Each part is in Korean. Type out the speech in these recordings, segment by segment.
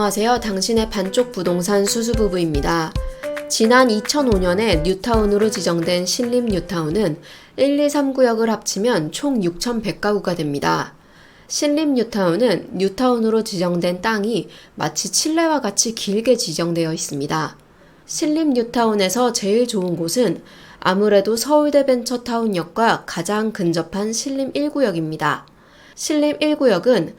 안녕하세요. 당신의 반쪽 부동산 수수부부입니다. 지난 2005년에 뉴타운으로 지정된 신림 뉴타운은 1, 2, 3구역을 합치면 총 6,100가구가 됩니다. 신림 뉴타운은 뉴타운으로 지정된 땅이 마치 칠레와 같이 길게 지정되어 있습니다. 신림 뉴타운에서 제일 좋은 곳은 아무래도 서울대 벤처타운역과 가장 근접한 신림 1구역입니다. 신림 1구역은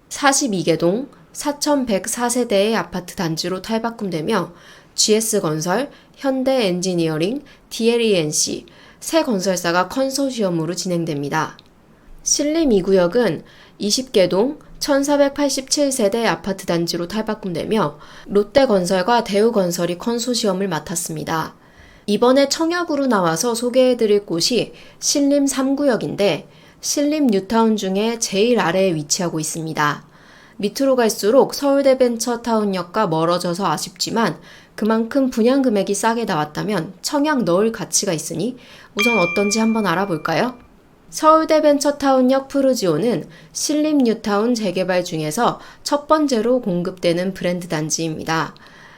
42개 동 4,104세대의 아파트 단지로 탈바꿈되며 GS건설, 현대엔지니어링, DLENC 세 건설사가 컨소시엄으로 진행됩니다. 신림 2구역은 20개동 1,487세대 아파트 단지로 탈바꿈되며 롯데건설과 대우건설이 컨소시엄을 맡았습니다. 이번에 청약으로 나와서 소개해드릴 곳이 신림 3구역인데 신림 뉴타운 중에 제일 아래에 위치하고 있습니다. 밑으로 갈수록 서울대 벤처타운역과 멀어져서 아쉽지만 그만큼 분양 금액이 싸게 나왔다면 청약 넣을 가치가 있으니 우선 어떤지 한번 알아볼까요? 서울대 벤처타운역 푸르지오는 신림 뉴타운 재개발 중에서 첫 번째로 공급되는 브랜드 단지입니다.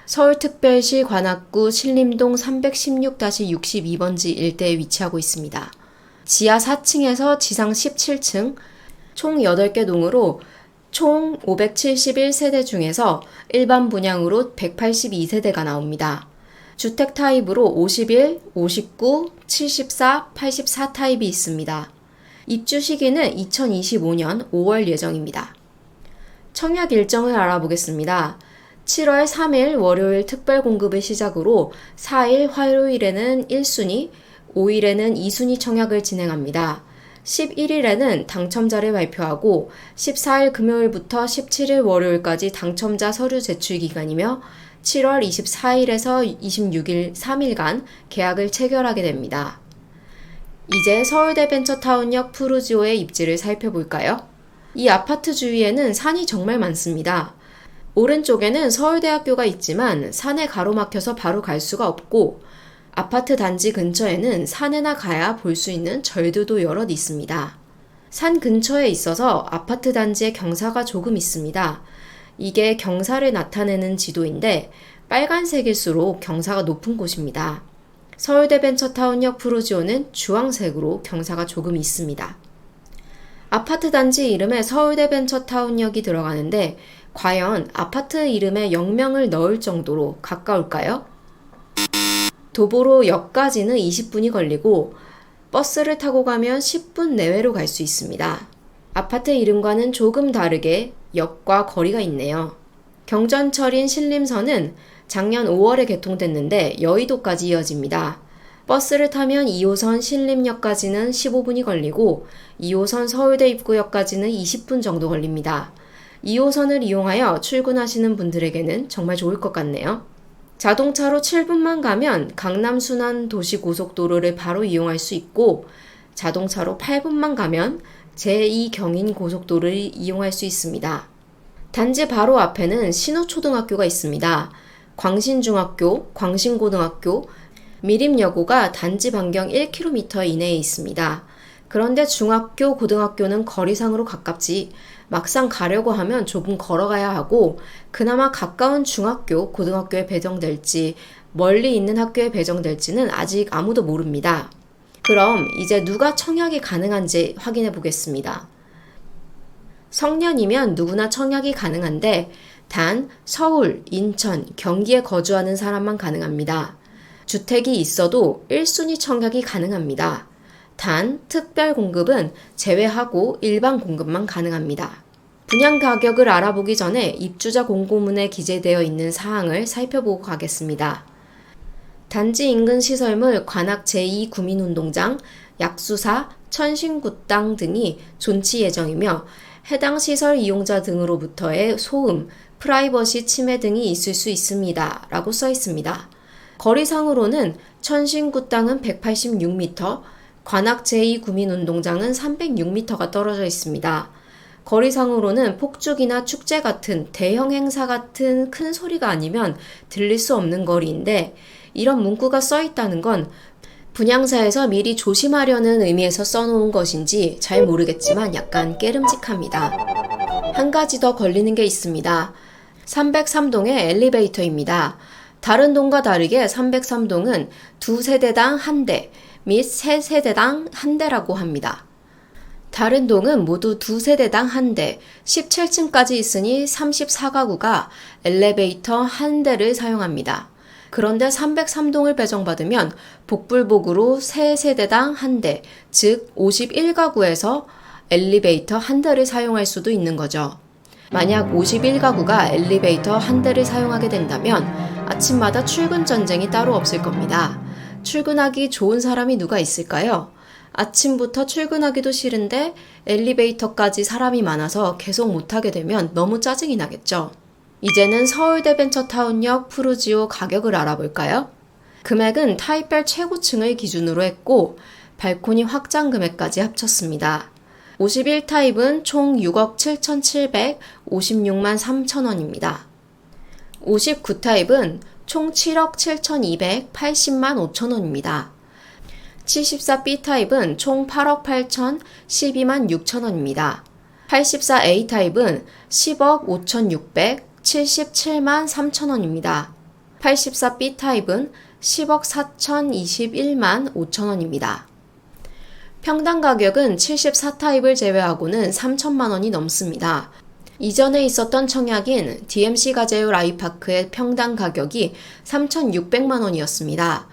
서울특별시 관악구 신림동 316-62번지 일대에 위치하고 있습니다. 지하 4층에서 지상 17층, 총 8개 동으로 총 571세대 중에서 일반 분양으로 182세대가 나옵니다. 주택 타입으로 51, 59, 74, 84 타입이 있습니다. 입주 시기는 2025년 5월 예정입니다. 청약 일정을 알아보겠습니다. 7월 3일 월요일 특별 공급을 시작으로 4일 화요일에는 1순위, 5일에는 2순위 청약을 진행합니다. 11일에는 당첨자를 발표하고 14일 금요일부터 17일 월요일까지 당첨자 서류 제출 기간이며 7월 24일에서 26일 3일간 계약을 체결하게 됩니다. 이제 서울대 벤처타운역 푸르지오의 입지를 살펴볼까요? 이 아파트 주위에는 산이 정말 많습니다. 오른쪽에는 서울대학교가 있지만 산에 가로막혀서 바로 갈 수가 없고 아파트 단지 근처에는 산에나 가야 볼 수 있는 절들도 여럿 있습니다. 산 근처에 있어서 아파트 단지에 경사가 조금 있습니다. 이게 경사를 나타내는 지도인데 빨간색일수록 경사가 높은 곳입니다. 서울대 벤처타운역 푸르지오는 주황색으로 경사가 조금 있습니다. 아파트 단지 이름에 서울대 벤처타운역이 들어가는데 과연 아파트 이름에 역명을 넣을 정도로 가까울까요? 도보로 역까지는 20분이 걸리고 버스를 타고 가면 10분 내외로 갈 수 있습니다. 아파트 이름과는 조금 다르게 역과 거리가 있네요. 경전철인 신림선은 작년 5월에 개통됐는데 여의도까지 이어집니다. 버스를 타면 2호선 신림역까지는 15분이 걸리고 2호선 서울대 입구역까지는 20분 정도 걸립니다. 2호선을 이용하여 출근하시는 분들에게는 정말 좋을 것 같네요. 자동차로 7분만 가면 강남 순환도시고속도로를 바로 이용할 수 있고 자동차로 8분만 가면 제2경인 고속도로를 이용할 수 있습니다. 단지 바로 앞에는 신호초등학교가 있습니다. 광신중학교, 광신고등학교, 미림여고가 단지 반경 1km 이내에 있습니다. 그런데 중학교, 고등학교는 거리상으로 가깝지 막상 가려고 하면 조금 걸어가야 하고 그나마 가까운 중학교, 고등학교에 배정될지 멀리 있는 학교에 배정될지는 아직 아무도 모릅니다. 그럼 이제 누가 청약이 가능한지 확인해 보겠습니다. 성년이면 누구나 청약이 가능한데 단 서울, 인천, 경기에 거주하는 사람만 가능합니다. 주택이 있어도 1순위 청약이 가능합니다. 단 특별 공급은 제외하고 일반 공급만 가능합니다. 분양 가격을 알아보기 전에 입주자 공고문에 기재되어 있는 사항을 살펴보고 가겠습니다. 단지 인근 시설물 관악 제2구민운동장, 약수사, 천신굿당 등이 존치 예정이며 해당 시설 이용자 등으로부터의 소음, 프라이버시 침해 등이 있을 수 있습니다. 라고 써 있습니다. 거리상으로는 천신굿당은 186m, 관악 제2구민운동장은 306m가 떨어져 있습니다. 거리상으로는 폭죽이나 축제 같은 대형 행사 같은 큰 소리가 아니면 들릴 수 없는 거리인데 이런 문구가 써 있다는 건 분양사에서 미리 조심하려는 의미에서 써놓은 것인지 잘 모르겠지만 약간 깨름직합니다. 한 가지 더 걸리는 게 있습니다. 303동의 엘리베이터입니다. 다른 동과 다르게 303동은 2세대당 1대 및 3세대당 1대라고 합니다. 다른 동은 모두 2세대당 1대, 17층까지 있으니 34가구가 엘리베이터 1대를 사용합니다. 그런데 303동을 배정받으면 복불복으로 3세대당 1대, 즉 51가구에서 엘리베이터 1대를 사용할 수도 있는 거죠. 만약 51가구가 엘리베이터 1대를 사용하게 된다면 아침마다 출근 전쟁이 따로 없을 겁니다. 출근하기 좋은 사람이 누가 있을까요? 아침부터 출근하기도 싫은데 엘리베이터까지 사람이 많아서 계속 못하게 되면 너무 짜증이 나겠죠. 이제는 서울대 벤처타운역 푸르지오 가격을 알아볼까요? 금액은 타입별 최고층을 기준으로 했고 발코니 확장 금액까지 합쳤습니다. 51타입은 총 6억 7,756만 3천원입니다. 59타입은 총 7억 7,280만 5천원입니다. 74B타입은 총 8억 8,012만 6천원입니다. 84A타입은 10억 5,677만 3천원입니다. 84B타입은 10억 4,021만 5천원입니다. 평당 가격은 74타입을 제외하고는 3천만 원이 넘습니다. 이전에 있었던 청약인 DMC 가제율 아이파크의 평당 가격이 3,600만 원이었습니다.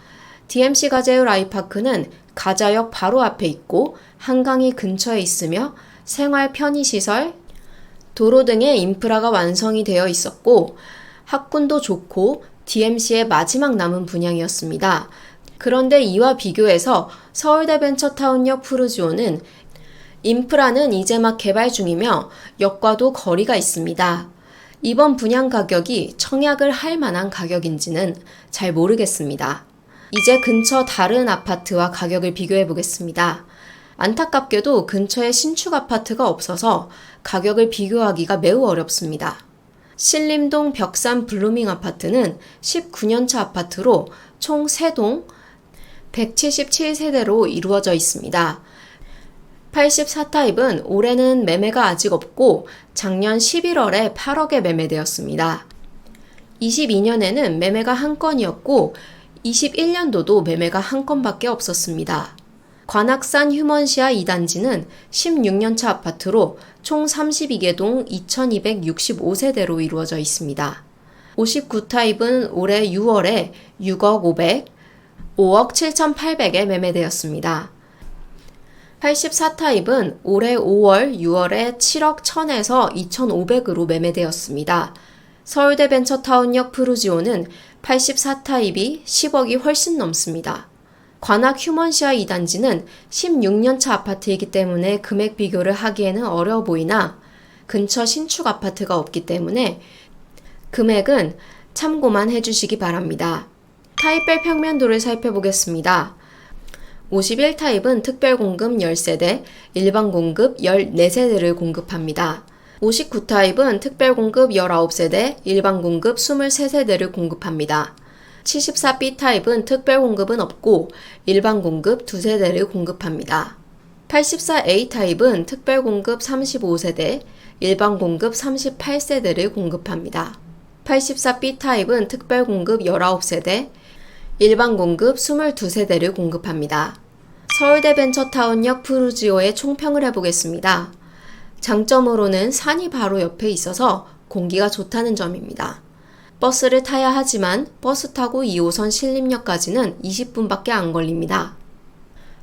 DMC 가제율 아이파크는 가자역 바로 앞에 있고 한강이 근처에 있으며 생활 편의시설, 도로 등의 인프라가 완성이 되어 있었고 학군도 좋고 DMC의 마지막 남은 분양이었습니다. 그런데 이와 비교해서 서울대 벤처타운역 푸르지오는 인프라는 이제 막 개발 중이며 역과도 거리가 있습니다. 이번 분양 가격이 청약을 할 만한 가격인지는 잘 모르겠습니다. 이제 근처 다른 아파트와 가격을 비교해 보겠습니다. 안타깝게도 근처에 신축 아파트가 없어서 가격을 비교하기가 매우 어렵습니다. 신림동 벽산 블루밍 아파트는 19년차 아파트로 총 3동 177세대로 이루어져 있습니다. 84타입은 올해는 매매가 아직 없고 작년 11월에 8억에 매매되었습니다. 22년에는 매매가 한 건이었고 21년도도 매매가 한 건밖에 없었습니다. 관악산 휴먼시아 2단지는 16년차 아파트로 총 32개 동 2265세대로 이루어져 있습니다. 59타입은 올해 6월에 6억 500, 5억 7,800에 매매되었습니다. 84타입은 올해 5월, 6월에 7억 1000에서 2,500으로 매매되었습니다. 서울대 벤처타운역 푸르지오는 84타입이 10억이 훨씬 넘습니다. 관악 휴먼시아 2단지는 16년차 아파트이기 때문에 금액 비교를 하기에는 어려워 보이나 근처 신축 아파트가 없기 때문에 금액은 참고만 해주시기 바랍니다. 타입별 평면도를 살펴보겠습니다. 51타입은 특별공급 10세대, 일반공급 14세대를 공급합니다. 59타입은 특별공급 19세대, 일반공급 23세대를 공급합니다. 74B타입은 특별공급은 없고 일반공급 2세대를 공급합니다. 84A타입은 특별공급 35세대, 일반공급 38세대를 공급합니다. 84B타입은 특별공급 19세대, 일반공급 22세대를 공급합니다. 서울대 벤처타운역 푸르지오의 총평을 해보겠습니다. 장점으로는 산이 바로 옆에 있어서 공기가 좋다는 점입니다. 버스를 타야 하지만 버스 타고 2호선 신림역까지는 20분밖에 안 걸립니다.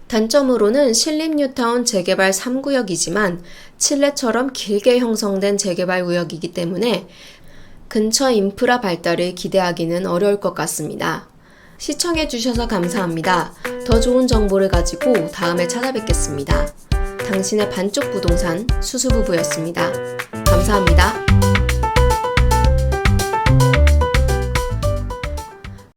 단점으로는 신림뉴타운 재개발 3구역이지만 칠레처럼 길게 형성된 재개발 구역이기 때문에 근처 인프라 발달을 기대하기는 어려울 것 같습니다. 시청해주셔서 감사합니다. 더 좋은 정보를 가지고 다음에 찾아뵙겠습니다. 당신의 반쪽 부동산 수수부부였습니다. 감사합니다.